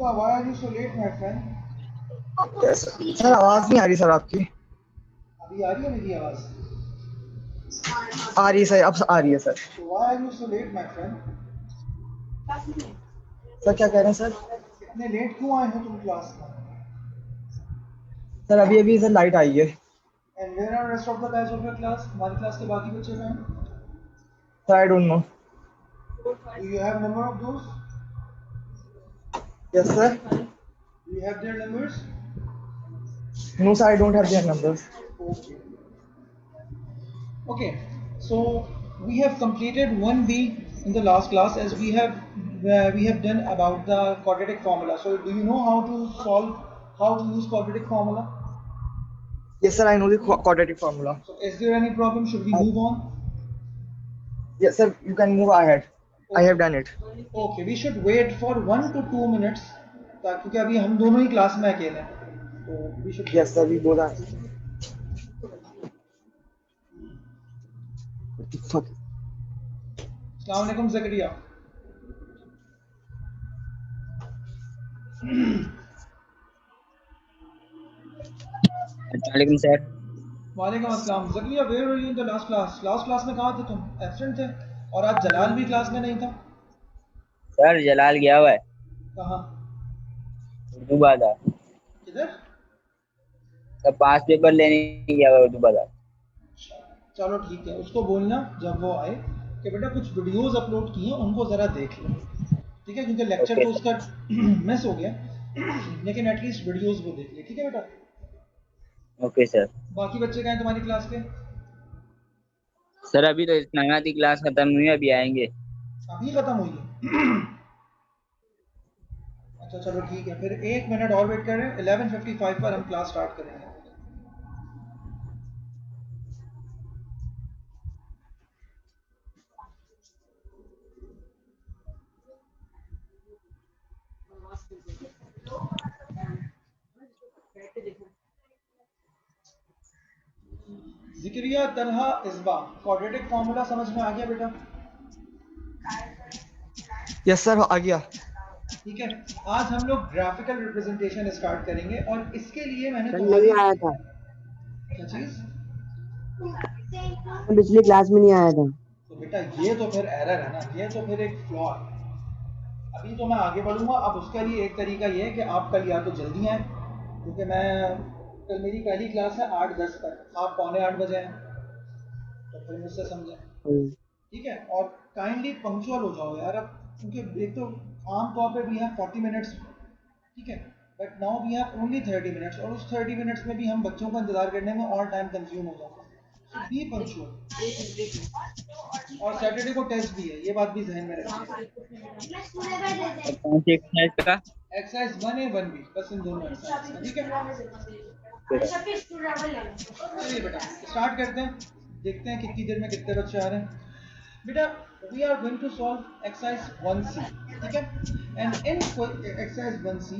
Pushpa, why are you so late, my friend? Sir आवाज नहीं आ रही सर आपकी। अभी आ रही है मेरी आवाज? आ रही है सर, अब आ रही है sir. So why are you so late, my friend? Sir क्या कह रहे हैं सर? इतने लेट क्यों आए हो तुम क्लास में? सर अभी अभी सर लाइट आई है। And where are rest of the guys of your class? हमारी क्लास के बाकी बच्चे कहाँ हैं? Sir I don't know. Do you have number of those? Yes sir. Do you have their numbers? No sir I don't have their numbers. Okay. Okay. So we have completed 1B in the last class as we have done about the quadratic formula. So do you know how to use quadratic formula? Yes sir I know the quadratic formula. So is there any problem? Should we move on? Yes sir you can move ahead. I have done it. Okay, we should wait for 1 to 2 minutes क्योंकि अभी हम दोनों ही class में अकेले हैं, तो we should. Yes sir we बोला। अस्सलाम वालेकुम ज़करिया। वालेकुम सर। वालेकुम अस्सलाम। Zakaria, where were you in the last class? Last class में कहाँ थे तुम? एब्सेंट थे। और आज जलाल भी क्लास में नहीं था। सर जलाल गया हुआ है। कहाँ? उर्दू बाजार। किधर? सर 5 पेपर लेने गया हुआ है उर्दू बाजार। चलो ठीक है, उसको बोलना जब वो आए कि बेटा कुछ वीडियोस अपलोड किए हैं उनको ज़रा देख लो, ठीक है? क्योंकि लेक्चर Okay, तो उसका मिस हो गया, लेकिन एटलीस्ट वीडियोस वो देख ले, ठीक है बेटा? Okay sir. बाकी बच्चे कहाँ हैं तुम्हारी क्लास के? सर अभी तो इस्लामाबाद की क्लास खत्म हुई है, अभी आएंगे। अभी खत्म हुई है? अच्छा चलो ठीक है, फिर 1 मिनट और वेट करें। 11:55 पर हम क्लास स्टार्ट करेंगे। ज़िक्रिया तलहा इस्बा, क्वाड्रेटिक फार्मूला समझ में आ गया बेटा? यस सर आ गया। ठीक है, आज हम लोग ग्राफिकल रिप्रेजेंटेशन स्टार्ट करेंगे और इसके लिए मैंने नहीं आया था। क्या चीज? पिछली क्लास में नहीं आया था। तो बेटा ये तो फिर एरर है ना, ये तो फिर एक फ्लॉ है। अभी तो मैं आगे बढ़ूंगा। अब उसके लिए एक तरीका ये है कि आप कल या तो जल्दी आए, क्योंकि मैं कल मेरी पहली क्लास है 8:10 पर, आप 7:45 बजे आए, तो फिर मुझसे समझें, ठीक है? और काइंडली पंक्चुअल हो जाओ यार, अब क्योंकि एक तो आम तौर पे वी हैव 40 मिनट्स, ठीक है? But now we have only 30 minutes, और उस 30 मिनट्स में भी हम बच्चों का इंतजार करने में और टाइम कंज्यूम हो जाता है। B punctual. और सैटरडे को टेस्ट भी है, ये बात भी ध्यान में रखिए। कौन सी एक्सरसाइज का? एक्सरसाइज 1A 1B, बस इन दोनों एक्सरसाइज, ठीक है? चलिए बेटा स्टार्ट करते हैं, देखते हैं कितनी देर में कितने बच्चे आ रहे हैं। बेटा we are going to solve exercise 1C, ठीक है? And in exercise 1C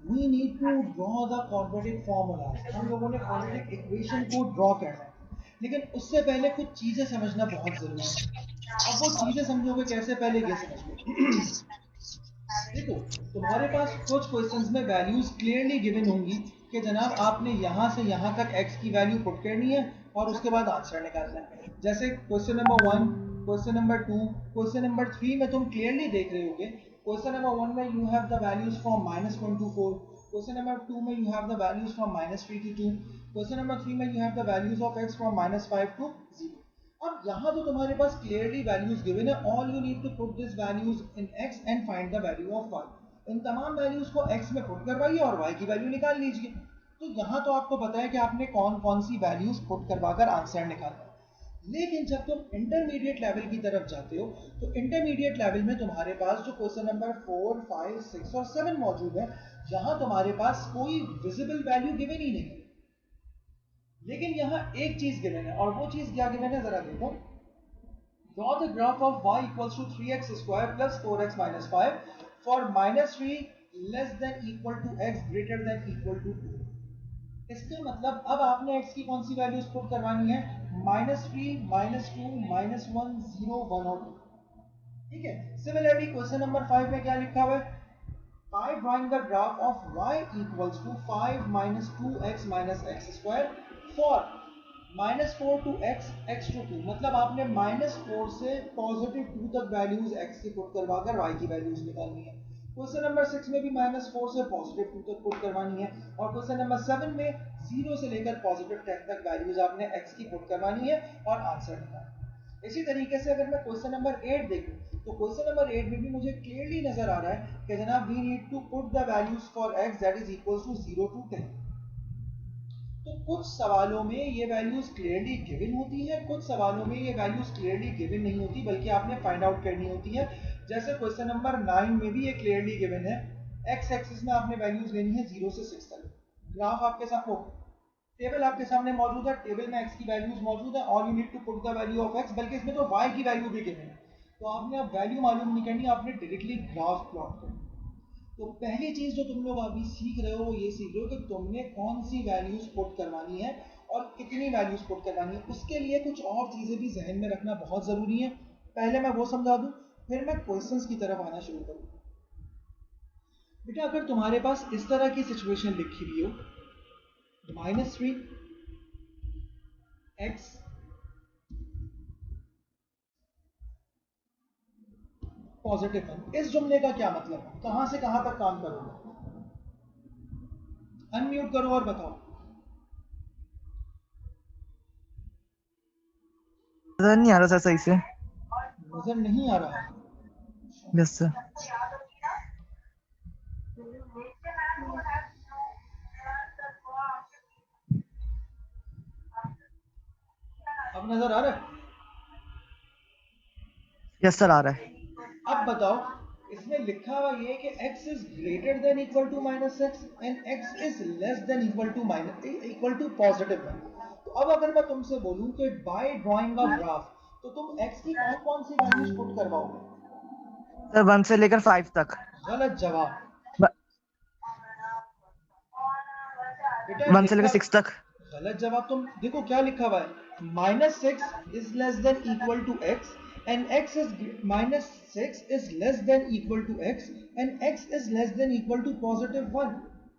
we need to draw the quadratic formula. हम लोगों ने क्वाड्रेटिक इक्वेशन को ड्रॉ करना है, लेकिन उससे पहले कुछ चीजें समझना बहुत जरूरी है। अब वो चीजें समझोगे कैसे, पहले ये समझ लो। देखो तुम्हारे पास कुछ क्वेश्चंस में वैल्यूज क्लियरली गिवन होंगी कि जनाब आपने यहाँ से यहाँ तक x की वैल्यू पुट करनी है और उसके बाद आंसर निकालना है। जैसे question number 1, question number 2, question number 3 में तुम क्लियरली देख रहे होगे। क्वेश्चन नंबर 1 में you have the values from -1 to 4, question number 2 में you have the values from -3 to 2, question number 3 में you have the values of x from -5 to 0। अब यहाँ तो तुम्हारे पास क्लियरली वैल्यूज गिवन है, all you need to put this values in x and find the value of y। इन तमाम values को x में पुट करवाइए और y की वैल्यू निकाल लीजिए। तो यहाँ तो आपको पता है कि आपने कौन कौन सी वैल्यूज पुट करवाकर आंसर निकालना है। लेकिन जब तुम इंटरमीडिएट लेवल की तरफ जाते हो तो इंटरमीडिएट लेवल में तुम्हारे पास जो क्वेश्चन नंबर 4, 5, 6 और 7 मौजूद है, यहाँ तुम्हारे पास कोई विजिबल वैल्यू गिवन ही नहीं है। लेकिन यहाँ एक चीज गिवन है, और वो चीज क्या गिवन है जरा देखो। Draw the graph of y equals to 3x square plus 4x minus 5 for -3 less than equal to x greater than equal to 2। इसका मतलब अब आपने x की कौन सी वैल्यूज पुट करवानी है? -3, -2, -1, 0, 1 और 2, ठीक है? सिमिलरली क्वेश्चन नंबर 5 में क्या लिखा हुआ है? by drawing the graph of y equals to 5 minus 2x minus x square for -4 to x x to 2, मतलब आपने -4 से +2 तक वैल्यूज x की पुट करवाकर y की वैल्यूज निकालनी है। क्वेश्चन नंबर 6 में भी -4 से +2 तक पुट करवानी है और क्वेश्चन नंबर 7 में 0 से लेकर +10 तक वैल्यूज आपने x की पुट करवानी है और आंसर निकालना है। इसी तरीके से अगर मैं क्वेश्चन नंबर 8 देखूं तो क्वेश्चन नंबर 8 में भी मुझे क्लियरली नजर आ रहा है कि जनाब we need to put the values for x that is equal to 0 to 10। तो कुछ सवालों में ये वैल्यूज क्लियरली गिवन होती है, कुछ सवालों में ये वैल्यूज क्लियरली गिवन नहीं होती बल्कि आपने फाइंड आउट करनी होती है। जैसे क्वेश्चन नंबर 9 में भी ये क्लियरली गिवन है, x एक्सिस में आपने वैल्यूज लेनी है 0 से 6 तक। ग्राफ आपके सामने, टेबल आपके सामने मौजूद है, टेबल में x की वैल्यूज मौजूद है, all you need to put the value of x, बल्कि इसमें तो y की वैल्यू भी गिवन है। तो आपने अब वैल्यू मालूम नहीं करनी, आपने डायरेक्टली ग्राफ प्लॉट करना। तो पहली चीज जो तुम लोग अभी सीख रहे हो वो ये सीख रहे हो कि तुमने कौन सी वैल्यूज पुट करवानी है और कितनी वैल्यूज पुट करवानी है। उसके लिए कुछ और चीजें भी जहन में रखना बहुत जरूरी है। पहले मैं वो समझा दूं, फिर मैं क्वेश्चंस की तरफ आना शुरू करूं। बेटा अगर तुम्हारे पास इस तरह की सिचुएशन लिखी हुई हो, -3 x +1, इस जुमले का क्या मतलब है, कहां से कहां तक काम करोगे? अनम्यूट करो और बताओ। नजर नहीं आ रहा सर सही से। नजर नहीं आ रहा? Yes sir. अब नजर आ रहा है? यस सर आ रहा है। अब बताओ, इसमें लिखा हुआ ये कि x is greater than equal to -6 and x is less than equal to +1। तो अब अगर मैं तुमसे बोलूं कि by drawing a graph, तो तुम x की कौन कौन सी वैल्यूज पुट करवाओगे? सर 1 से लेकर 5 तक। गलत जवाब। ब- बेटा 1 से लेकर 6 तक। गलत जवाब। तुम देखो क्या लिखा हुआ है, -6 is less than equal to x and x is -6 is less than equal to x and x is less than equal to +1।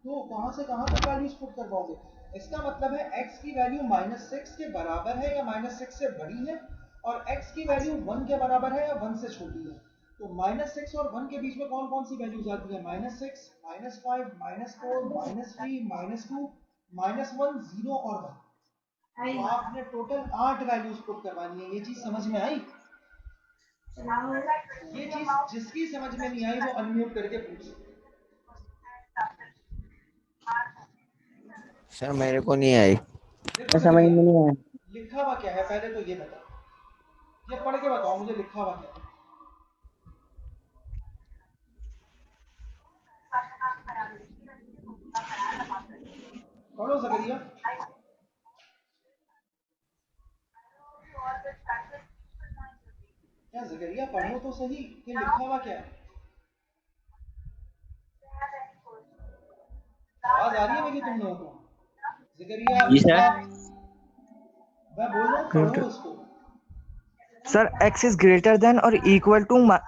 तो कहां से कहां तक वैल्यूज पुट करवाओगे? इसका मतलब है x की वैल्यू -6 के बराबर है या -6 से बड़ी है और x की वैल्यू 1 के बराबर है या 1 से छोटी है। तो -6 और 1 के बीच में कौन कौन सी वैल्यूज आती है? -6, -5, -4, -3, -2, -1, 0 और 1। तो आपने टोटल 8 वैल्यूज पुट करवानी है। ये चीज समझ में आई? ये चीज जिसकी समझ में नहीं आई वो अनम्यूट करके पूछे। सर मेरे को नहीं आई। देखो समझ में नहीं आया। लिखा हुआ क्या है पहले तो ये बताओ, ये पढ़ के बताओ मुझे लिखा हुआ क्या है। पढ़ो ज़करिया। क्या ज़करिया पढ़ो तो सही, ये लिखा हुआ क्या है? आवाज आ रही है मेरी तुम लोगों को? ज़करिया जी सर। मैं बोल रहा हूँ पढ़ो इसको। Sir x is greater than और इक्वल टू 1।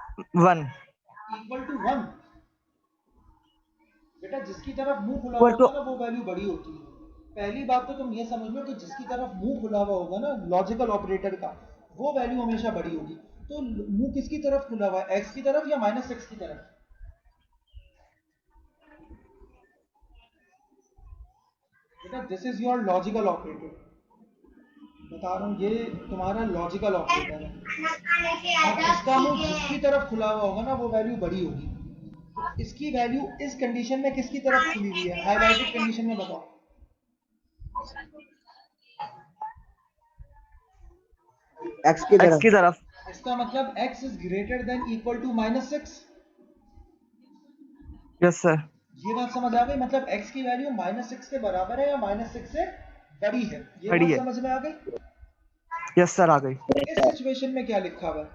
Equal to 1। बेटा जिसकी तरफ मुंह खुला Equal to- होगा ना वो वैल्यू बड़ी होती है। पहली बात तो तुम ये समझ लो कि जिसकी तरफ मुंह खुला हुआ होगा ना लॉजिकल ऑपरेटर का, वो वैल्यू हमेशा बड़ी होगी। तो मुंह किसकी तरफ खुला हुआ है, x की तरफ या -6 की तरफ? बेटा this is your logical operator, बता रहा हूँ ये तुम्हारा लॉजिकल ऑपरेटर है और इसका मुंह जिसकी तरफ खुला हुआ होगा ना वो वैल्यू बड़ी होगी। तो इसकी वैल्यू इस कंडीशन में किसकी तरफ खुली हुई है, हाइलाइटेड कंडीशन में बताओ। एक्स की x की तरफ। इसका मतलब x is greater than equal to -6। Yes sir. ये बात समझ आ गई? मतलब x की वैल्यू -6 के बराबर है या -6 से बड़ी है। ये बड़ी बात है। समझ में आ गई? यस सर आ गई। इस सिचुएशन में क्या लिखा हुआ है?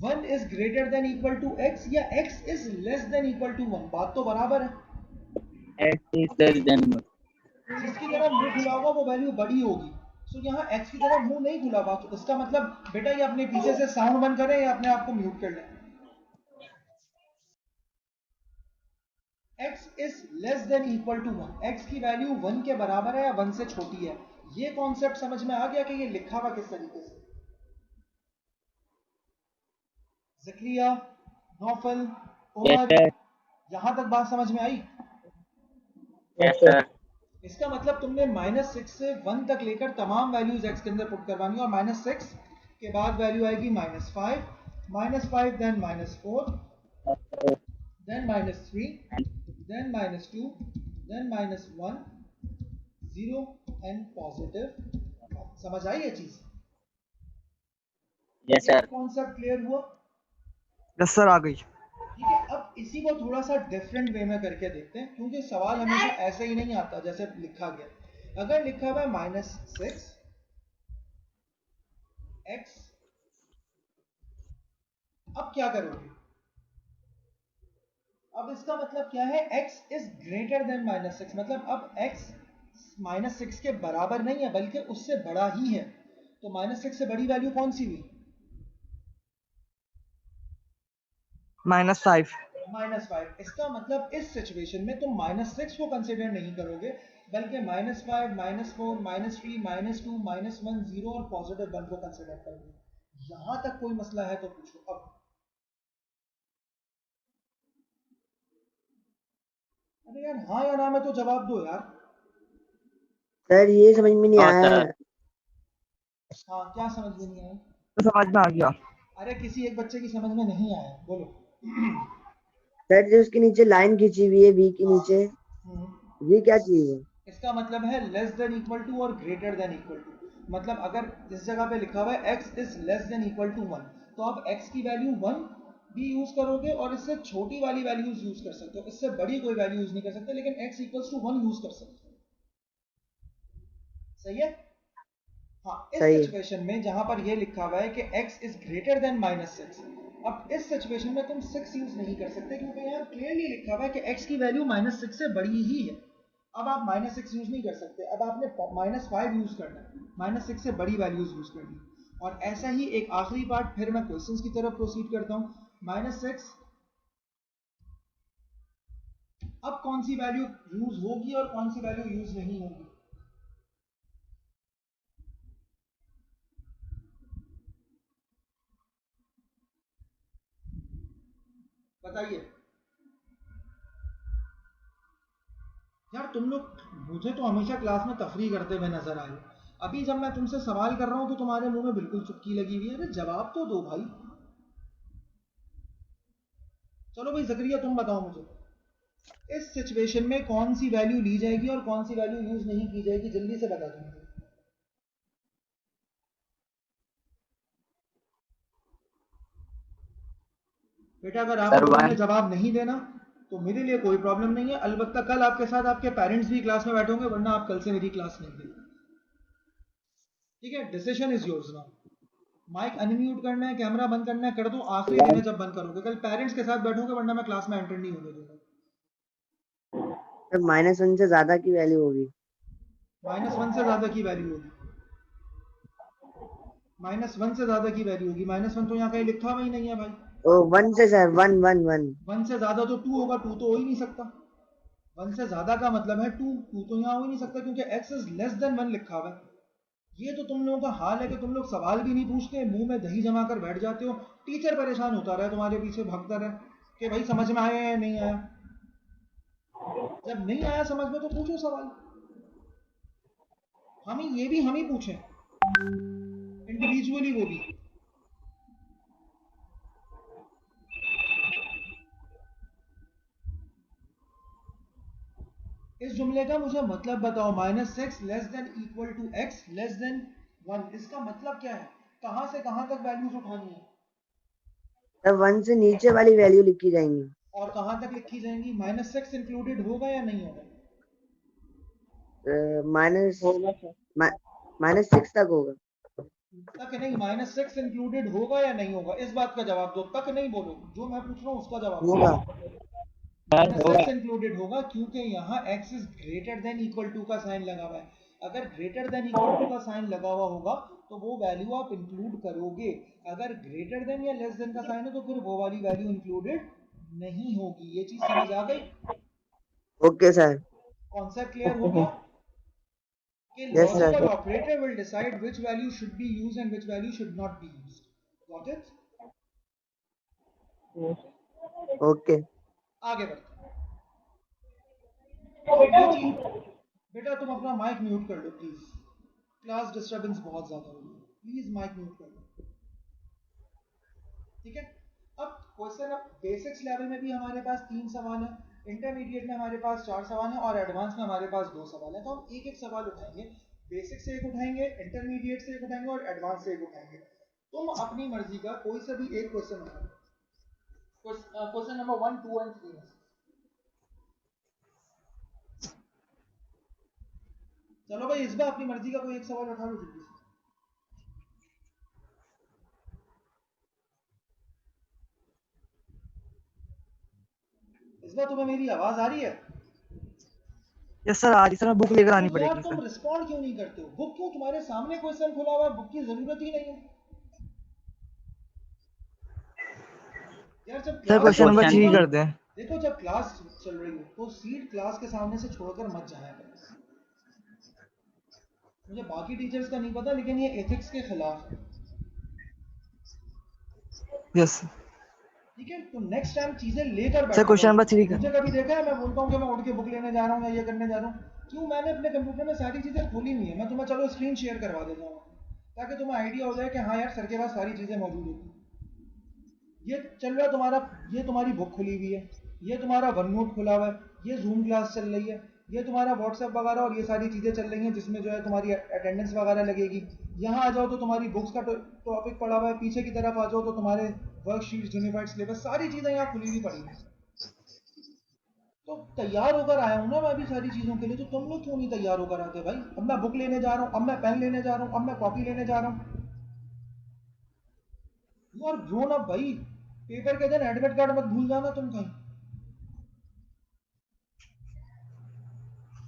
1 is greater than equal to x या x is less than equal to 1। बात तो बराबर है। x is less than 1। जिसकी तरफ मुंह खुला होगा वो वैल्यू बड़ी होगी। सो यहाँ x की तरफ मुंह नहीं खुला हुआ, तो इसका मतलब बेटा ये अपने पीछे से साउंड बंद करें या अपने आप को म्यूट कर लें। x is less than equal to 1, x की वैल्यू 1 के बराबर है या 1 से छोटी है। ये कॉन्सेप्ट समझ में आ गया कि ये लिखा हुआ किस तरीके से? ज़करिया, नौफल, उमर, यहां तक बात समझ में आई? Yes sir. इसका मतलब तुमने -6 से 1 तक लेकर तमाम वैल्यूज x के अंदर पुट करवानी है, और -6 के बाद वैल्यू आएगी -5, -5 then -4 then -3 then -2 then -1 0 and positive. समझ आई ये चीज? Yes sir. कॉन्सेप्ट क्लियर हुआ? यस सर, आ गई। ठीक है, अब इसी को थोड़ा सा डिफरेंट वे में करके देखते हैं, क्योंकि सवाल हमेशा ऐसे ही नहीं आता जैसे लिखा गया। अगर लिखा हुआ है -6 x, अब क्या करोगे? अब इसका मतलब क्या है? x इज ग्रेटर देन -6, मतलब अब x -6 के बराबर नहीं है बल्कि उससे बड़ा ही है। तो -6 से बड़ी वैल्यू कौन सी हुई? -5। -5। इसका मतलब इस सिचुएशन में तुम -6 को कंसिडर नहीं करोगे, बल्कि -5, -4, -3, -2, -1, 0 और पॉजिटिव 1 को कंसिडर करोगे। यहां तक कोई मसला है तो पूछो। अब अरे यार, हाँ या ना में तो जवाब दो यार। सर ये समझ में नहीं आया है। हाँ, क्या समझ में नहीं आया? तो समझ में आ गया। अरे किसी एक बच्चे की समझ में नहीं आया, बोलो। सर जो उसके नीचे लाइन खींची हुई है वी के नीचे, ये क्या चीज है? इसका मतलब है लेस देन इक्वल टू और ग्रेटर देन इक्वल टू। मतलब अगर इस जगह पे लिखा हुआ है x is less than equal to 1, तो आप x की वैल्यू 1 भी यूज करोगे और इससे छोटी वाली वैल्यूज यूज कर सकते हो, इससे बड़ी कोई वैल्यू यूज नहीं कर सकते, लेकिन x इक्वल्स टू 1 यूज कर सकते हो। सही है? हाँ, इस सिचुएशन में जहां पर ये लिखा हुआ है कि x इज ग्रेटर देन -6, अब इस सिचुएशन में तुम 6 यूज नहीं कर सकते, क्योंकि यहाँ क्लियरली लिखा हुआ है कि x की वैल्यू -6 से बड़ी ही है। अब आप -6 यूज नहीं कर सकते, अब आपने -5 यूज करना है, -6 से बड़ी वैल्यूज यूज करनी। और ऐसा ही एक आखिरी पार्ट, फिर मैं क्वेश्चंस की तरफ प्रोसीड करता हूँ। -6, अब कौन सी वैल्यू यूज होगी और कौन सी वैल्यू यूज नहीं होगी? बताइए यार। तुम लोग, मुझे तो हमेशा क्लास में तफरीह करते हुए नजर आए, अभी जब मैं तुमसे सवाल कर रहा हूं तो तुम्हारे मुंह में बिल्कुल चुप्पी लगी हुई है। अरे जवाब तो दो भाई। चलो भाई ज़करिया, तुम बताओ मुझे, इस सिचुएशन में कौन सी वैल्यू ली जाएगी और कौन सी वैल्यू यूज नहीं की जाएगी? जल्दी से बता दो मुझे। बेटा अगर आप लोगों ने जवाब नहीं देना तो मेरे लिए कोई प्रॉब्लम नहीं है, अलबत्ता कल आपके साथ आपके पेरेंट्स भी क्लास में बैठे होंगे, वरना आप कल से मेरी क्लास नहीं देंगे। ठीक है, decision is yours now. Mic unmute करना है, कैमरा बंद करना है, कर दो। आखिरी दिन है जब बंद करोगे, कल पेरेंट्स के साथ बैठोगे, वरना मैं क्लास में एंटर नहीं होने दूंगा। -1 से ज्यादा की वैल्यू होगी। -1 से ज्यादा की वैल्यू होगी। -1 से ज्यादा की वैल्यू होगी। -1 तो यहाँ कहीं लिखा हुआ ही नहीं है भाई। ओ 1 से सर, 1 1 1 1 से ज्यादा तो 2 होगा, 2 तो हो ही नहीं सकता। 1 से ज्यादा का मतलब है 2, 2 तो यहाँ हो ही नहीं सकता, क्योंकि x इज लेस देन 1 लिखा हुआ है। ये तो तुम लोगों का हाल है कि तुम लोग सवाल भी नहीं पूछते, मुंह में दही जमा कर बैठ जाते हो। टीचर परेशान होता रहे, तुम्हारे पीछे भागता रहे कि भाई समझ में आया या नहीं आया। जब नहीं आया समझ में तो पूछो सवाल। हम ही पूछें इंडिविजुअली, वो भी। इस जुमले का मुझे मतलब बताओ। -6 less than equal to x less than 1, इसका मतलब क्या है? कहां से कहां तक वैल्यूज उठानी है? तब 1 से नीचे वाली वैल्यू लिखी जाएंगी। और कहां तक लिखी जाएंगी? -6 इंक्लूडेड होगा या नहीं होगा? -6 तक होगा। तक नहीं, -6 इंक्लूडेड होगा या नहीं होगा? इस बात का जवाब दो, तक नहीं बोलो। जो मैं पूछ रहा हूँ उसका जवाब दो। होगा। -6 इंक्लूडेड होगा, क्योंकि यहाँ x is greater than equal to का साइन लगा हुआ है। अगर ग्रेटर देन इक्वल टू का साइन लगा हुआ होगा तो वो वैल्यू आप इंक्लूड करोगे। अगर ग्रेटर देन या लेस देन का साइन है तो फिर वो वाली वैल्यू इंक्लूडेड नहीं होगी। ये चीज समझ आ गई? Okay sir. कॉन्सेप्ट क्लियर हो गया कि Yes, sir. Logical operator will decide which value should be used and which value should not be used. Got it? Okay. आगे बढ़ते हैं। ये चीज बेटा तुम अपना माइक म्यूट कर लो प्लीज, क्लास डिस्टरबेंस बहुत ज्यादा हो रही है, प्लीज माइक म्यूट कर लो, ठीक है? अब क्वेश्चन, अब बेसिक्स लेवल में भी हमारे पास 3 सवाल है, इंटरमीडिएट में हमारे पास 4 सवाल है और एडवांस में हमारे पास 2 सवाल है। तो हम एक एक सवाल उठाएंगे, बेसिक से एक उठाएंगे, इंटरमीडिएट से एक उठाएंगे और एडवांस से एक उठाएंगे। तुम अपनी मर्जी का कोई सा भी एक क्वेश्चन उठाओ, क्वेश्चन नंबर 1, 2 एंड 3 में। चलो भाई, इस बार अपनी मर्जी का कोई एक सवाल उठा लो जल्दी से। इस बार तुम्हें मेरी आवाज आ रही है? यस सर, आज सर बुक लेकर आनी तो यार पड़ेगी तुम सर। रिस्पॉन्ड क्यों नहीं करते हो? बुक क्यों, तुम्हारे सामने क्वेश्चन खुला हुआ है, बुक की जरूरत ही नहीं है यार। जब sir class question number question 3 कर दें। देखो, जब क्लास चल रही हो तो सीट क्लास के सामने से छोड़कर मत जाया करो। मुझे बाकी टीचर्स का नहीं पता, लेकिन ये एथिक्स के खिलाफ है, यस ठीक है? तो नेक्स्ट टाइम चीजें लेकर बैठा सर, क्वेश्चन करो। नंबर 3 कर। मुझे कभी देखा है मैं बोलता हूँ कि मैं उठ के बुक लेने जा रहा हूँ या ये करने जा रहा हूँ? क्यों? मैंने अपने कंप्यूटर में सारी चीजें खोली हुई है, मैं तुम्हें चलो स्क्रीन शेयर करवा देता हूँ ताकि तुम्हें आइडिया हो जाए कि हाँ यार, सर के पास सारी चीजें मौजूद होती हैं। ये चल रहा है तुम्हारा, ये तुम्हारी बुक खुली हुई है, ये तुम्हारा वन नोट खुला हुआ है, ये जूम क्लास चल रही है, ये तुम्हारा व्हाट्सएप वगैरह और ये सारी चीज़ें चल रही हैं जिसमें जो है तुम्हारी अटेंडेंस वगैरह लगेगी। यहाँ आ जाओ तो तुम्हारी बुक्स का टॉपिक पड़ा हुआ है, पीछे की तरफ आ जाओ तो तुम्हारे वर्कशीट, यूनिफाइड सिलेबस, सारी चीज़ें यहाँ खुली हुई पड़ी हैं। तो तैयार होकर आया हूँ ना मैं भी सारी चीज़ों के लिए, तो तुम लोग क्यों नहीं तैयार होकर आते भाई? अब मैं बुक लेने जा रहा हूँ, अब मैं पेन लेने जा रहा हूँ, अब मैं कॉपी लेने जा रहा हूँ। यू आर ग्रोन अप भाई। पेपर के दिन एडमिट कार्ड मत भूल जाना तुम कहीं।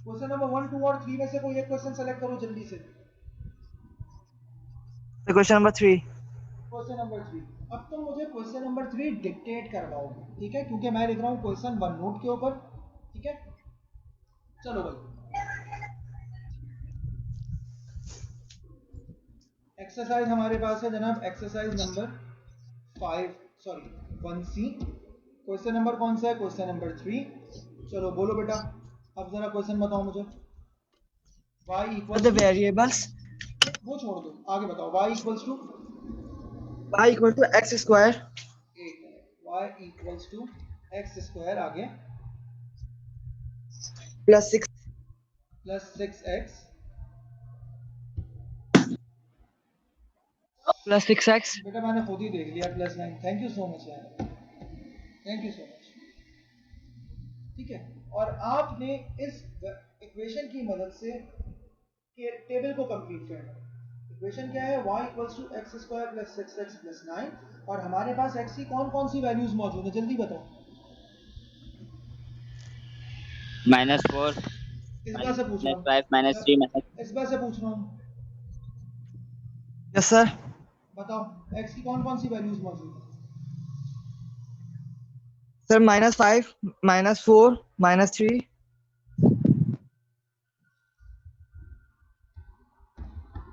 क्वेश्चन नंबर 1, 2 और 3 में से कोई एक क्वेश्चन सेलेक्ट करो जल्दी से। Sir question number 3। Question number 3। अब तुम मुझे क्वेश्चन नंबर 3 डिक्टेट करवाओगे, ठीक है? क्योंकि मैं लिख रहा हूँ क्वेश्चन वन नोट के ऊपर, ठीक है? चलो भाई, एक्सरसाइज हमारे पास है जनाब, exercise number 5, sorry 1C। Question number कौन सा है? Question number 3। चलो बोलो बेटा, अब जरा क्वेश्चन बताओ मुझे। y equals the two, variables वो छोड़ दो, आगे बताओ। y equals to y equal to x square y equals to x square, आगे plus 6 plus 6x plus 6x। बेटा मैंने खुद ही देख लिया, +9। थैंक यू सो मच यार, थैंक यू सो मच, ठीक है? और आपने इस इक्वेशन की मदद से टेबल को कंप्लीट करना है। इक्वेशन क्या है? y equals to x square plus 6x plus 9, और हमारे पास x की कौन कौन सी वैल्यूज मौजूद है, जल्दी बताओ। -4 इस बार से पूछ रहा -5 -3 हूँ, इस बार से पूछ रहा हूँ, यस सर। बताओ x की कौन कौन सी वैल्यूज मौजूद है? सर -5 -4 -3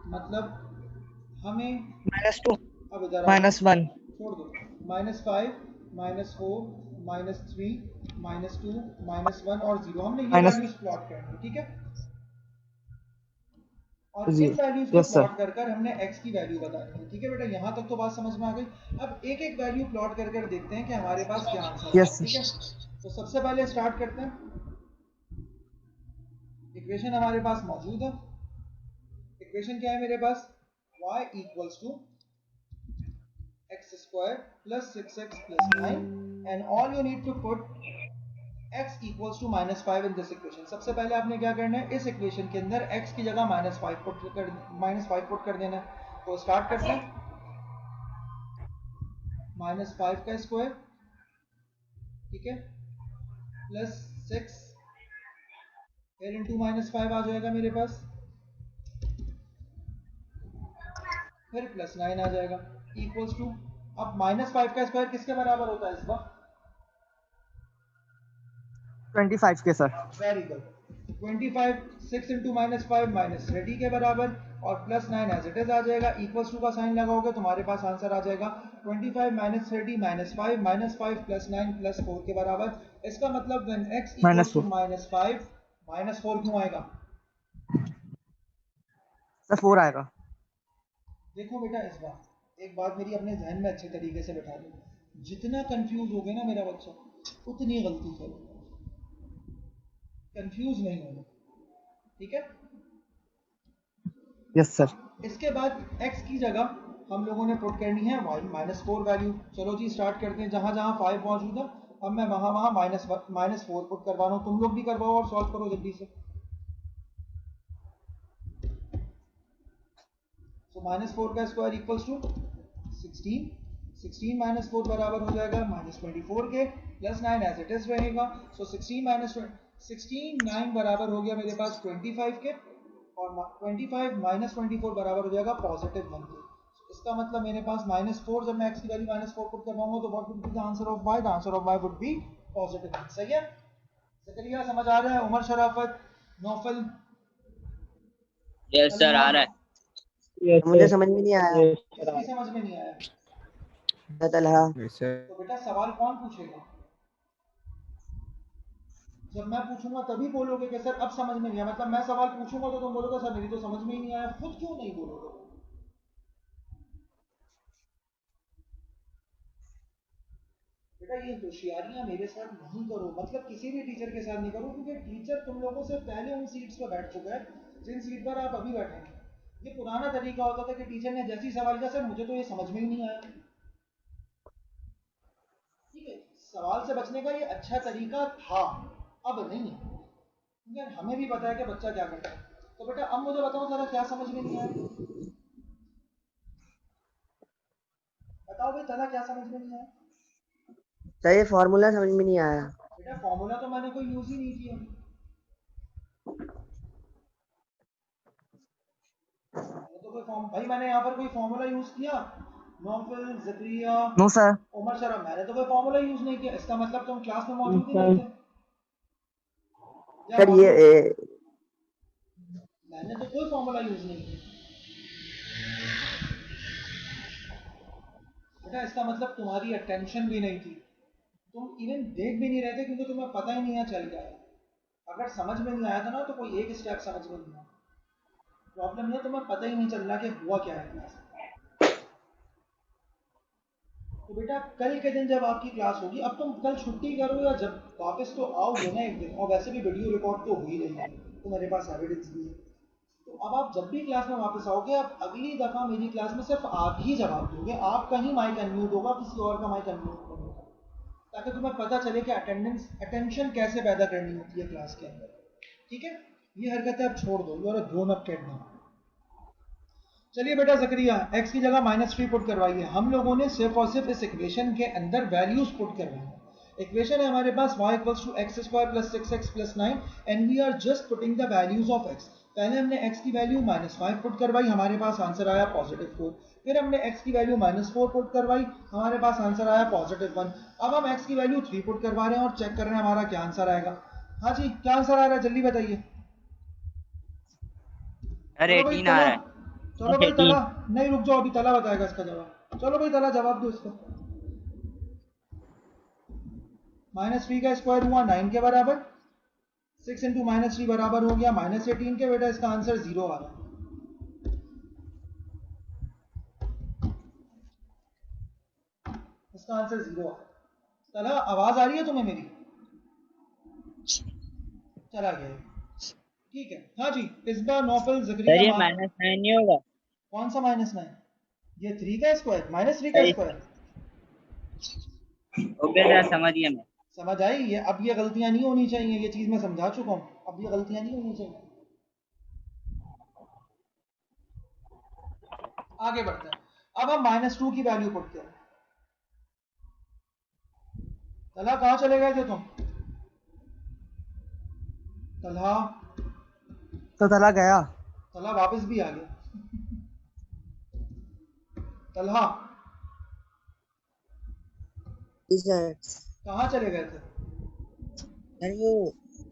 मतलब हमें, -2 अब इधर आओ ना, -1। छोड़ दो, -5 -4 -3 -2 -1 और 0, हमने ये माइनस वैल्यूज प्लॉट करनी है, ठीक है? और इन 0। वैल्यूज को यस सर। प्लॉट कर कर हमने x की वैल्यू बतानी है, ठीक है बेटा? यहाँ तक तो बात समझ में आ गई। अब एक एक वैल्यू प्लॉट कर कर देखते हैं कि हमारे पास क्या आंसर है, यस ठीक है? सर। तो सबसे पहले स्टार्ट करते हैं। इक्वेशन हमारे पास मौजूद है, इक्वेशन क्या है मेरे पास? y equals to x square plus 6x plus 9, and all you need to put x equals to -5 in this equation. सबसे पहले आपने क्या करना है, इस इक्वेशन के अंदर x की जगह -5 पुट कर देना है। तो स्टार्ट करते हैं, -5 का स्क्वायर, ठीक है, प्लस 6 फिर इंटू -5 आ जाएगा मेरे पास, फिर प्लस 9 आ जाएगा, इक्वल्स टू, अब -5 का स्क्वायर किसके बराबर होता है इस बार? 25 के सर। Very good. 25 6 इंटू -5 -30 के बराबर और +9 एज इट इज आ जाएगा। इक्वल्स टू का साइन लगाओगे तुम्हारे पास आंसर आ जाएगा 25 -30 -5 -5 +9 +4 के बराबर। इसका मतलब व्हेन x इक्वल्स टू -5 -4 क्यों आएगा? सर 4 आएगा। देखो बेटा इस बार एक बात मेरी अपने जहन में अच्छे तरीके से बैठा लो, जितना कंफ्यूज हो गया ना मेरा बच्चा उतनी गलती करो, कंफ्यूज नहीं होना, ठीक है? Yes sir. इसके बाद x की जगह हम लोगों ने पुट करनी है -4 वैल्यू। चलो जी स्टार्ट करते हैं। जहां जहां 5 मौजूद है अब मैं वहां वहां -4 पुट करवा रहा हूं। तुम लोग भी करवाओ और सॉल्व करो जल्दी से। तो -4 का स्क्वायर इक्वल्स टू 16। 16 - 4 बराबर हो जाएगा -24 के, +9 एज इट इज रहेगा। सो 16 9 बराबर हो गया मेरे पास 25 के, और 25 -24 बराबर हो जाएगा +1 के। इसका मतलब मेरे पास -4, जब मैं x की वैल्यू -4 पुट करवाऊंगा तो what would be the answer of y? The answer of y would be +1। सही है? ज़करिया समझ आ रहा है? उमर शराफत, नौफल? यस सर आ रहा है। मुझे समझ में नहीं आया। किसकी समझ में नहीं आया? तलहा। तो बेटा सवाल कौन पूछेगा? जब मैं पूछूंगा तभी बोलोगे कि सर अब समझ में नहीं आया। मतलब मैं सवाल पूछूंगा तो तुम बोलोगे सर मेरी तो समझ में ही नहीं आया। खुद क्यों नहीं बोलोगे? बेटा ये होशियारियां मेरे साथ नहीं करो, मतलब किसी भी टीचर के साथ नहीं करो, क्योंकि टीचर तुम लोगों से पहले उन सीट्स पर बैठ चुका है जिन सीट पर आप अभी बैठेंगे। ये पुराना तरीका होता था कि टीचर ने जैसी सवाल किया सर मुझे तो ये समझ में ही नहीं आया। ठीक है, सवाल से बचने का ये अच्छा तरीका था, अब नहीं है, क्योंकि हमें भी पता है कि बच्चा क्या करता है। तो बेटा अब मुझे बताओ जरा क्या समझ में नहीं आया? बताओ भाई तला क्या समझ में नहीं आया? सर ये फॉर्मूला समझ में नहीं आया। बेटा फॉर्मूला तो मैंने कोई यूज ही नहीं किया। तो कोई फॉर्म भाई मैंने यहाँ पर कोई फॉर्मूला यूज किया? Naufal, Zakariya, no sir. उमर शराफ, मैंने तो कोई फॉर्मूला यूज नहीं किया। इसका मतलब तुम क्लास में मौजूद ही नहीं थे। या सर ये मैंने तो कोई फॉर्मूला यूज नहीं किया। बेटा इसका मतलब तुम्हारी अटेंशन भी नहीं थी, तुम इवन देख भी नहीं रहे थे, क्योंकि तुम्हें पता ही नहीं है चल गया है। अगर समझ में नहीं आया था ना तो कोई एक स्टेप समझ में नहीं आया। प्रॉब्लम ये तुम्हें पता ही नहीं चल रहा कि हुआ क्या है क्लास में। तो बेटा कल के दिन जब आपकी क्लास होगी, अब तुम कल छुट्टी करो या जब वापस तो आओगे ना एक दिन, और वैसे भी वीडियो रिकॉर्ड तो हो ही रही है तो मेरे पास एविडेंस भी है। तो अब आप जब भी क्लास में वापस आओगे, अब अगली दफ़ा मेरी क्लास में सिर्फ आप ही जवाब दोगे, आपका ही माइक अनम्यूट होगा, किसी और का माइक अनम्यूट नहीं होगा, ताकि तुम्हें पता चले कि अटेंशन कैसे पैदा करनी होती है क्लास के अंदर। ठीक है, ये हरकतें अब छोड़ दो, you are a grown up kid now. चलिए बेटा ज़करिया x की जगह -3 पुट करवाइए। हम लोगों ने सिर्फ और सिर्फ इस इक्वेशन के अंदर वैल्यूज पुट करवाई। इक्वेशन है हमारे पास y equals to x square plus 6x plus 9 and we are just putting the values of x। पहले हमने x की वैल्यू -5 पुट करवाई, हमारे पास आंसर आया +4। फिर हमने x की वैल्यू -4 पुट करवाई, हमारे पास आंसर आया +1। अब हम x की वैल्यू 3 पुट करवा रहे हैं और चेक कर रहे हैं हमारा क्या आंसर आएगा। हाँ जी क्या आंसर आ रहा है जल्दी बताइए। सर 18 आ रहा है। चलो भाई तला, नहीं रुक जाओ, अभी तला बताएगा इसका जवाब। चलो भाई तला जवाब दो इसका। -3 का स्क्वायर हुआ 9 के बराबर, 6 इंटू -3 बराबर हो गया -18 के। बेटा इसका आंसर 0 आ रहा है। इसका आंसर 0 आ रहा है। तला आवाज आ रही है तुम्हें मेरी? चला गया, ठीक है। हाँ जी इस बार नौफल सर ज़करिया ये -9 नहीं होगा? कौन सा -9? ये 3 का स्क्वायर, -3 का स्क्वायर। ओके सर समझ गया मैं। समझ आई? ये अब ये गलतियां नहीं होनी चाहिए, ये चीज मैं समझा चुका हूँ, अब ये गलतियां नहीं होनी चाहिए। आगे बढ़ते हैं। अब हम -2 की वैल्यू पुट करें। तला कहाँ चले गए थे तुम? तला तो तला गया। तला वापस भी आ गया। तलहा सर कहाँ चले गए थे? सर वो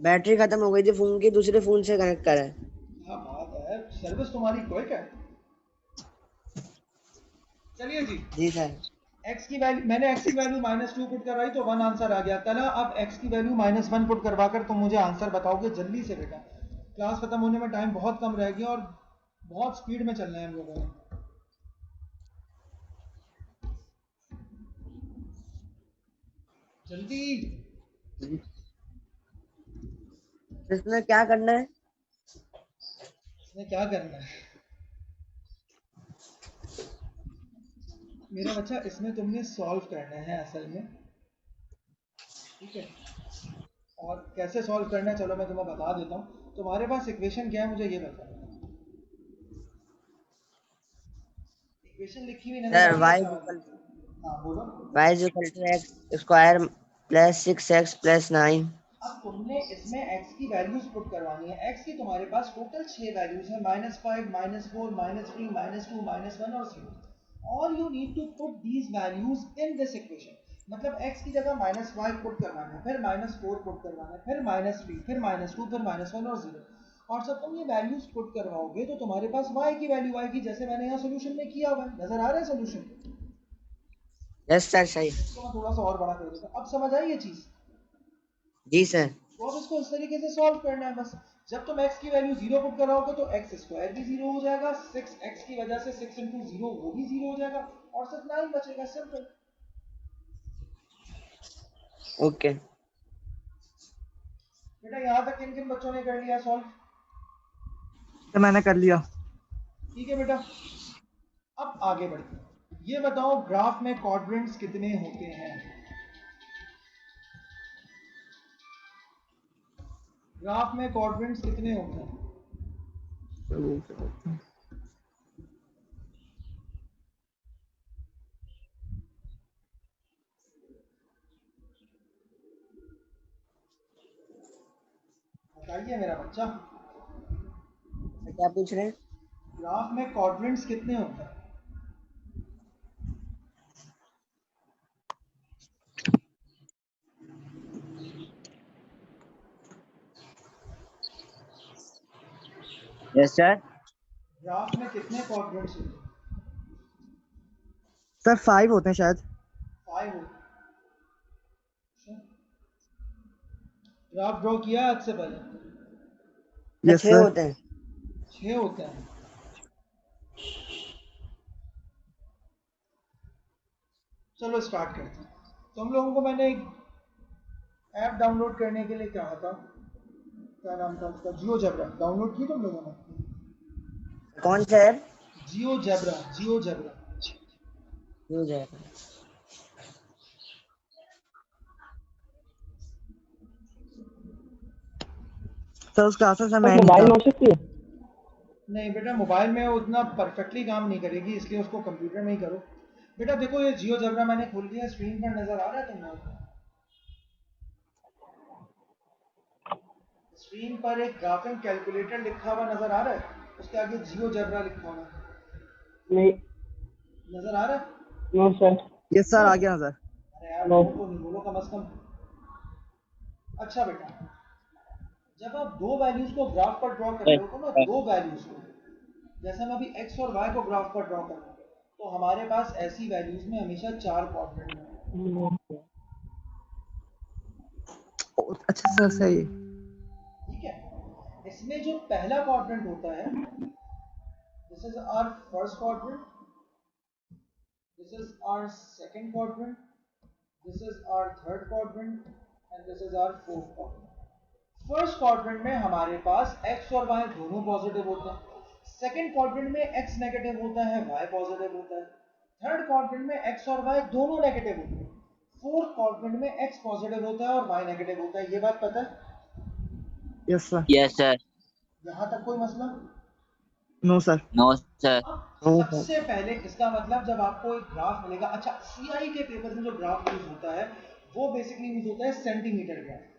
बैटरी खत्म हो गई थी फोन की, दूसरे फोन से कनेक्ट करा है। क्या बात है, सर्विस तुम्हारी क्विक है। चलिए जी, जी सर। x की वैल्यू, मैंने x की वैल्यू -2 पुट करवाई तो 1 आंसर आ गया। कला अब x की वैल्यू -1 पुट करवाकर तुम मुझे आंसर बताओगे जल्दी से बेटा। क्लास खत्म होने में टाइम बहुत कम रह गया और बहुत स्पीड में चलना है हम लोगों ने। जल्दी। इसमें क्या करना है? इसमें क्या करना है मेरा बच्चा, इसमें तुमने सॉल्व करना है असल में, ठीक है। और कैसे सॉल्व करना है चलो मैं तुम्हें बता देता हूँ। तुम्हारे पास इक्वेशन क्या है मुझे ये बताओ। इक्वेशन लिखी हुई नजर आ सर रही है y क्या इक्वल वाली? हाँ बोलो। x square plus 6x plus 9। अब तुमने इसमें x की वैल्यूज पुट करवानी है। x की तुम्हारे पास टोटल 6 वैल्यूज है, -5, -4, -3, -2, -1 और 0। All you need to put these values in this equation. मतलब x की जगह -5 पुट करवाना है, फिर -4 पुट करवाना है, फिर -3, फिर -2, फिर -1 और 0। और जब तुम ये वैल्यूज पुट करवाओगे तो तुम्हारे पास y की वैल्यू आएगी, जैसे मैंने यहाँ सोल्यूशन में किया हुआ है। नजर आ रहा है सोल्यूशन? यस सर सही। इसको मैं थोड़ा सा और बड़ा कर देता हूँ। अब समझ आई ये चीज? जी सर। तो अब इसको इस तरीके से सॉल्व करना है बस। जब तुम x की वैल्यू 0 पुट कराओगे तो x स्क्वायर भी 0 हो जाएगा, 6x की वजह से 6 इंटू 0 वो भी 0 हो जाएगा और सिर्फ 9 बचेगा। सिंपल। ओके। बेटा यहाँ तक किन किन बच्चों ने कर लिया सॉल्व? तो मैंने कर लिया। ठीक है बेटा, अब आगे बढ़ते हैं। ये बताओ ग्राफ में क्वाड्रेंट्स कितने होते हैं? ग्राफ में क्वाड्रेंट्स कितने होते हैं? बताइए मेरा बच्चा। क्या पूछ रहे हैं? ग्राफ में क्वाड्रेंट्स कितने होते हैं? Yes sir. ग्राफ में कितने क्वाड्रेंट्स होते हैं? सर 5 होते हैं शायद। 5 होते हैं। ग्राफ ड्रॉ किया आज से पहले? Yes 6 sir. होते हैं। 6 होते हैं। चलो स्टार्ट करते हैं। तुम लोगों को मैंने एक ऐप डाउनलोड करने के लिए कहा था, क्या नाम था उसका? जियोजेब्रा। डाउनलोड की तुम लोगों ने? कौन सा है? GeoGebra, GeoGebra. हो जाएगा। सर उसका आंसर सर मैं मोबाइल हो सकती है। नहीं बेटा, मोबाइल में उतना परफेक्टली काम नहीं करेगी, इसलिए उसको कंप्यूटर में ही करो। बेटा देखो ये जियोजेब्रा मैंने खोल दिया, स्क्रीन पर नजर आ रहा है तुम लोगों को? स्क्रीन पर एक ग्राफिंग कैलकुलेटर लिखा हुआ नजर आ रहा है, उसके आगे जियोजेब्रा लिखा हुआ है। नहीं। नजर आ रहा है? No sir. यस सर आ गया सर। अरे यार नो तो नहीं बोलो कम से कम। अच्छा बेटा, जब आप दो वैल्यूज को ग्राफ पर ड्रॉ कर रहे हो ना, दो वैल्यूज को, जैसे हम अभी x और y को ग्राफ पर ड्रॉ कर रहे हैं, तो हमारे पास ऐसी वैल्यूज में हमेशा 4 क्वाड्रेंट हैं। अच्छा सर सही। ठीक है, इसमें जो पहला क्वाड्रेंट होता है, this is our first quadrant, this is our second quadrant, this is our third quadrant and this is our fourth quadrant. First quadrant में हमारे पास x और y दोनों पॉजिटिव होते हैं, सेकंड क्वाड्रेंट में x नेगेटिव होता है, y पॉजिटिव होता है, थर्ड क्वाड्रेंट में x और y दोनों नेगेटिव होते हैं, फोर्थ क्वाड्रेंट में x पॉजिटिव होता है और y नेगेटिव होता है। ये बात पता है? Yes sir. Yes sir. यहां तक कोई मसला? No sir. No sir. अब सबसे पहले इसका मतलब जब आपको एक ग्राफ मिलेगा, अच्छा सीआई के पेपर में जो ग्राफ यूज होता है वो बेसिकली यूज होता है सेंटीमीटर ग्राफ।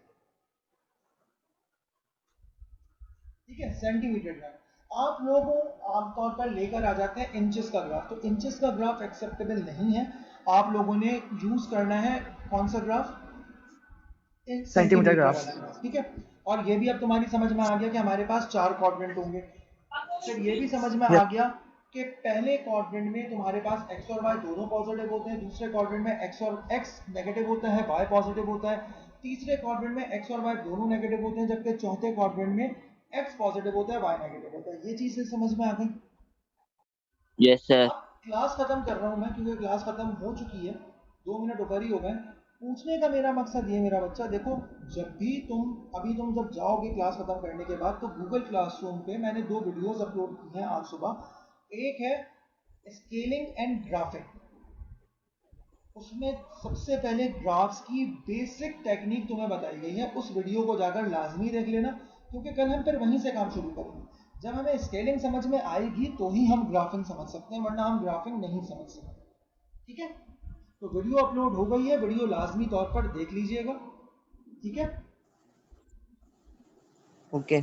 ठीक है, सेंटीमीटर ग्राफ। आप लोग आमतौर पर लेकर आ जाते हैं इंचेस का ग्राफ, तो इंचेस का ग्राफ एक्सेप्टेबल नहीं है। आप लोगों ने यूज करना है कौन सा ग्राफ? Centimetre graph. ठीक है, और ये भी अब तुम्हारी समझ में आ गया कि हमारे पास 4 क्वाड्रेंट होंगे। फिर ये भी समझ में आ गया कि पहले क्वाड्रेंट में तुम्हारे पास x और y दोनों पॉजिटिव होते हैं, दूसरे क्वाड्रेंट में x नेगेटिव होता है, y पॉजिटिव होता है, तीसरे क्वाड्रेंट में x और y दोनों नेगेटिव होते हैं, जबकि चौथे क्वाड्रेंट में x पॉजिटिव होता है, y नेगेटिव होता है। ये चीजें समझ में आ गई? Yes sir. क्लास खत्म कर रहा हूं मैं, क्योंकि क्लास खत्म हो चुकी है, 2 मिनट ऊपर ही हो गए। पूछने का मेरा मकसद ये मेरा बच्चा, देखो जब भी तुम जब जाओगे क्लास खत्म करने के बाद, तो गूगल क्लासरूम पे मैंने 2 वीडियोस अपलोड की हैं आज सुबह। एक है स्केलिंग एंड ग्राफिंग, उसमें सबसे पहले ग्राफ्स की बेसिक टेक्निक तुम्हें बताई गई है। उस वीडियो को जाकर लाजमी देख लेना, क्योंकि कल हम फिर वहीं से काम शुरू करेंगे। जब हमें स्केलिंग समझ में आएगी तो ही हम ग्राफिंग समझ सकते हैं, वरना हम ग्राफिंग नहीं समझ सकते। ठीक है, तो वीडियो अपलोड हो गई है, वीडियो लाजमी तौर पर देख लीजिएगा। ठीक है, ओके।